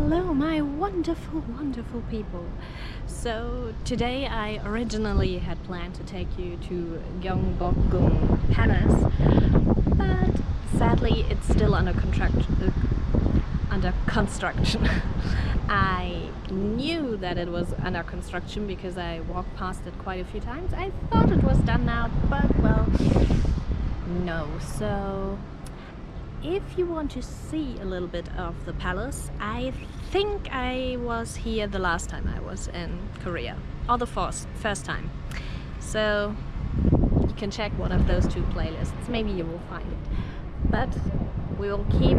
Hello, my wonderful, wonderful people. So today I originally had planned to take you to Gyeongbokgung Palace, but sadly it's still under construction. I knew that it was under construction because I walked past it quite a few times. I thought it was done now, but well, no. So if you want to see a little bit of the palace, I think I was here the last time I was in Korea, or the first time. So you can check one of those two playlists, maybe you will find it. But we will keep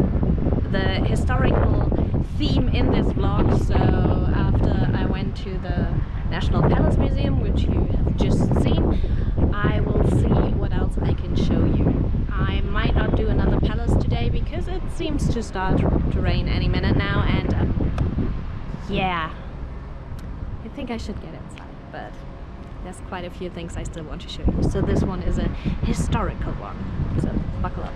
the historical theme in this vlog, so after I went to the National Palace Museum, which you have just seen, I will see what else I can show you. I might not do another palace today because it seems to start to rain any minute now, and yeah, I think I should get inside, but there's quite a few things I still want to show you. So this one is a historical one, so buckle up.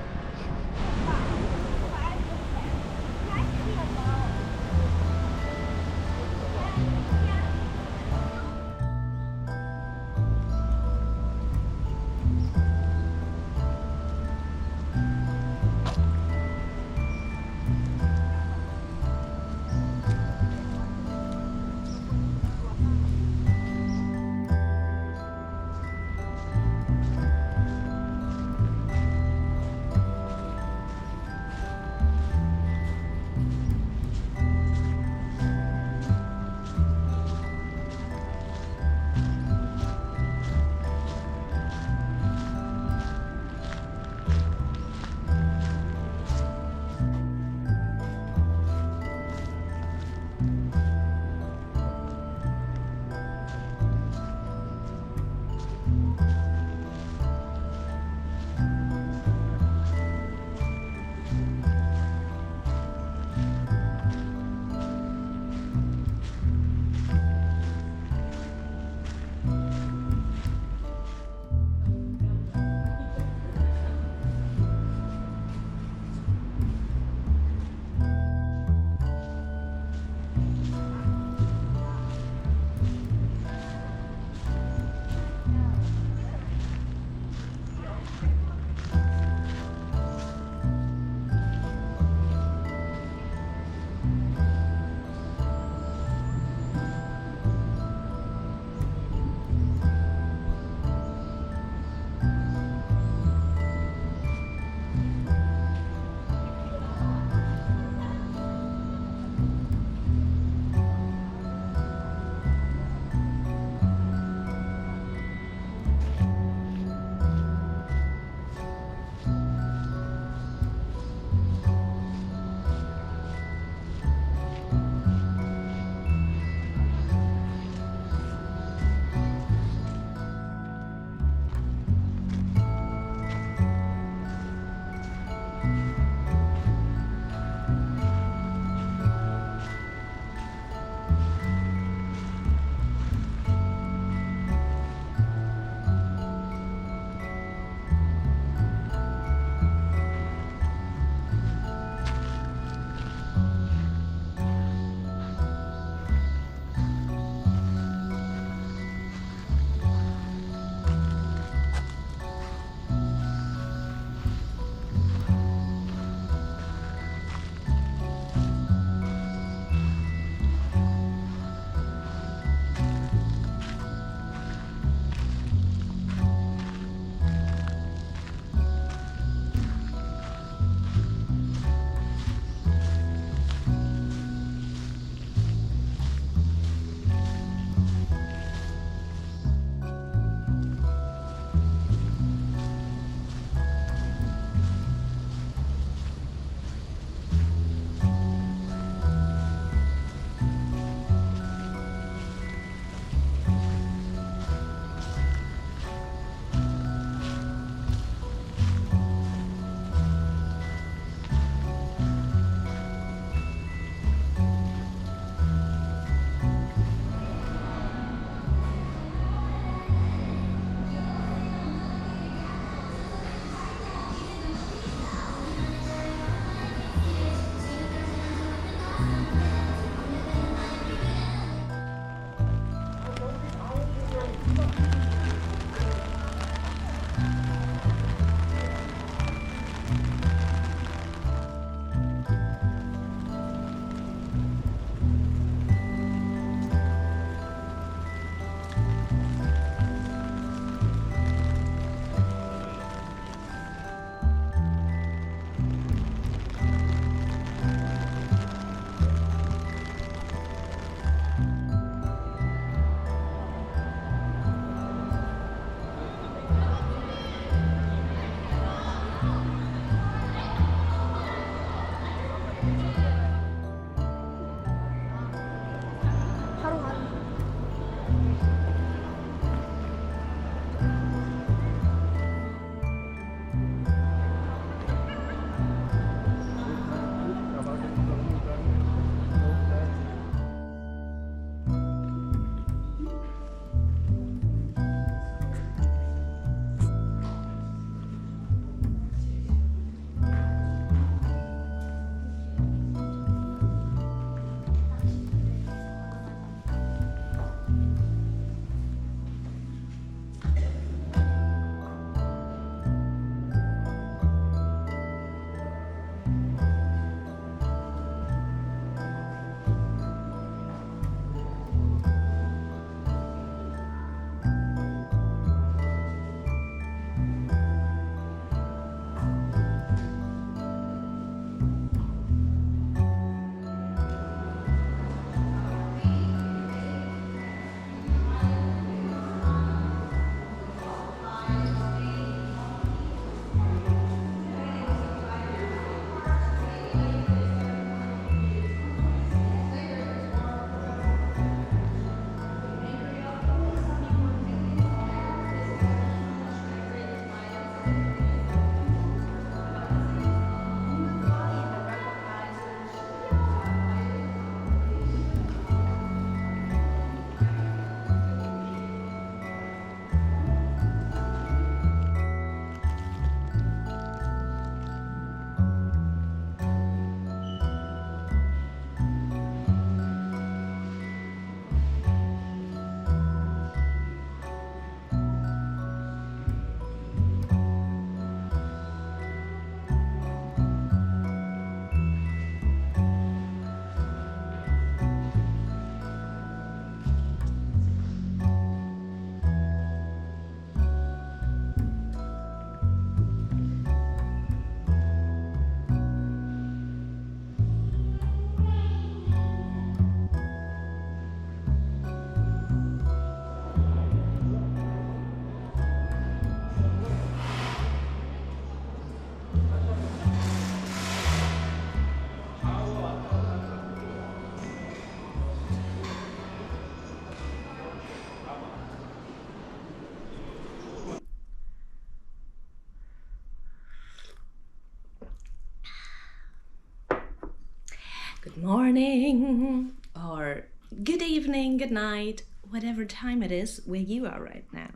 good morning, or good evening, good night, whatever time it is where you are right now.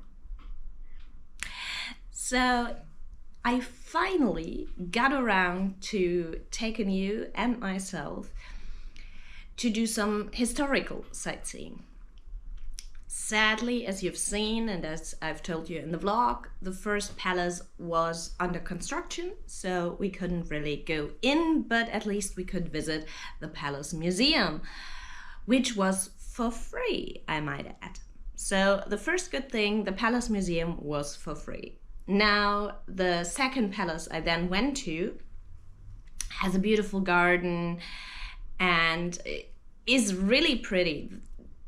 So I finally got around to taking you and myself to do some historical sightseeing. Sadly, as you've seen and as I've told you in the vlog, the first palace was under construction, so we couldn't really go in, but at least we could visit the palace museum, which was for free, I might add. So the first good thing, the palace museum was for free. Now, the second palace I then went to has a beautiful garden and is really pretty.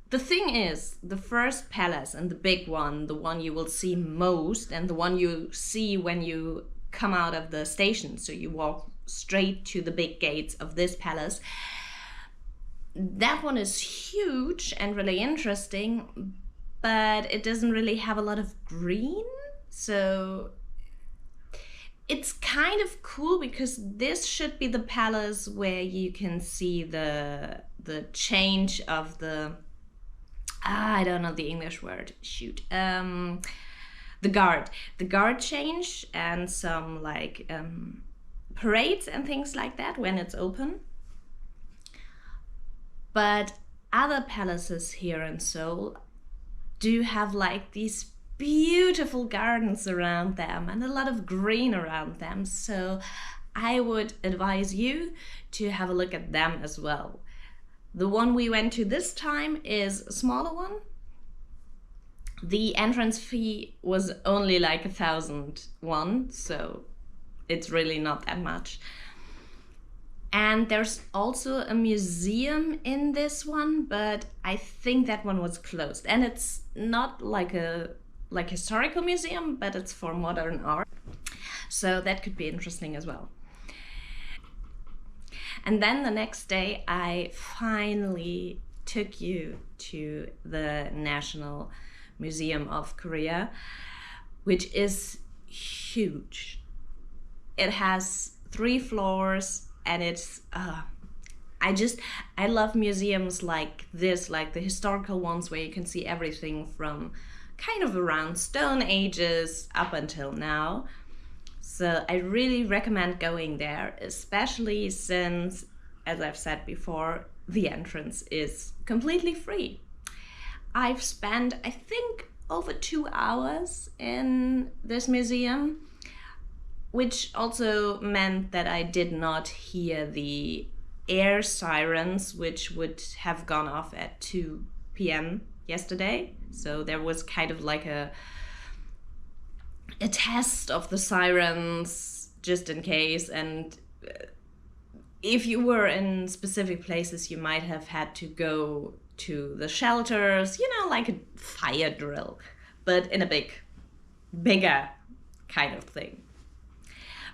The thing is, the first palace and the big one, the one you will see most and the one you see when you come out of the station, so you walk straight to the big gates of this palace, that one is huge and really interesting, but it doesn't really have a lot of green, so it's kind of cool because this should be the palace where you can see the change of the I don't know the English word, shoot. The guard change and some like parades and things like that when it's open. But other palaces here in Seoul do have like these beautiful gardens around them and a lot of green around them. So I would advise you to have a look at them as well. The one we went to this time is a smaller one. The entrance fee was only like 1,000 won, so it's really not that much. And there's also a museum in this one, but I think that one was closed. And it's not like a historical museum, but it's for modern art. So that could be interesting as well. And then the next day, I finally took you to the National Museum of Korea, which is huge. It has 3 floors and it's, I love museums like this, like the historical ones where you can see everything from kind of around Stone Ages up until now. So I really recommend going there, especially since, as I've said before, the entrance is completely free. I've spent, I think, over 2 hours in this museum, which also meant that I did not hear the air sirens, which would have gone off at 2 p.m. yesterday. So there was kind of like a test of the sirens just in case, and if you were in specific places you might have had to go to the shelters, you know, like a fire drill, but in a bigger kind of thing.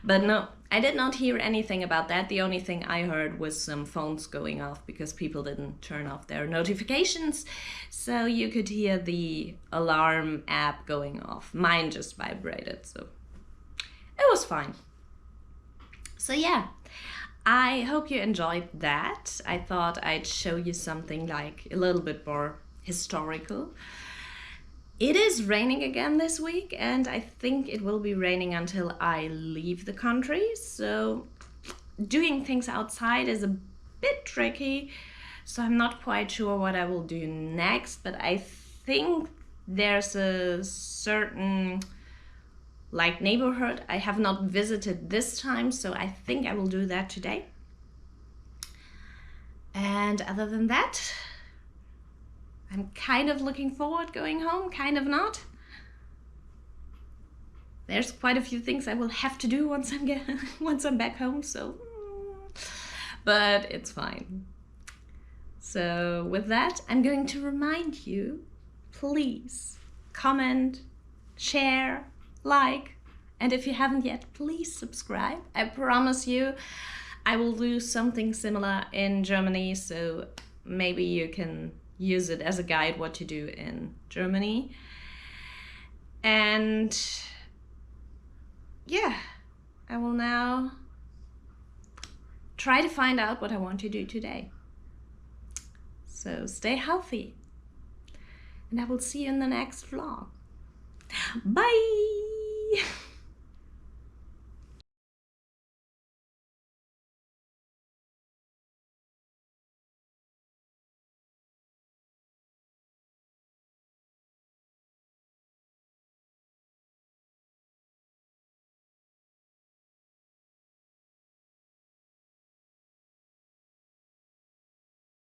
But no, I did not hear anything about that. The only thing I heard was some phones going off because people didn't turn off their notifications. So you could hear the alarm app going off. Mine just vibrated, so it was fine. So yeah, I hope you enjoyed that. I thought I'd show you something like a little bit more historical. It is raining again this week, and I think it will be raining until I leave the country, so doing things outside is a bit tricky, so I'm not quite sure what I will do next, but I think there's a certain like neighborhood I have not visited this time, so I think I will do that today. And other than that, I'm kind of looking forward going home, kind of not. There's quite a few things I will have to do once I'm back home, so but it's fine. So with that, I'm going to remind you, please comment, share, like, and if you haven't yet, please subscribe. I promise you I will do something similar in Germany, so maybe you can use it as a guide what to do in Germany. And yeah, I will now try to find out what I want to do today. So stay healthy, and I will see you in the next vlog. Bye!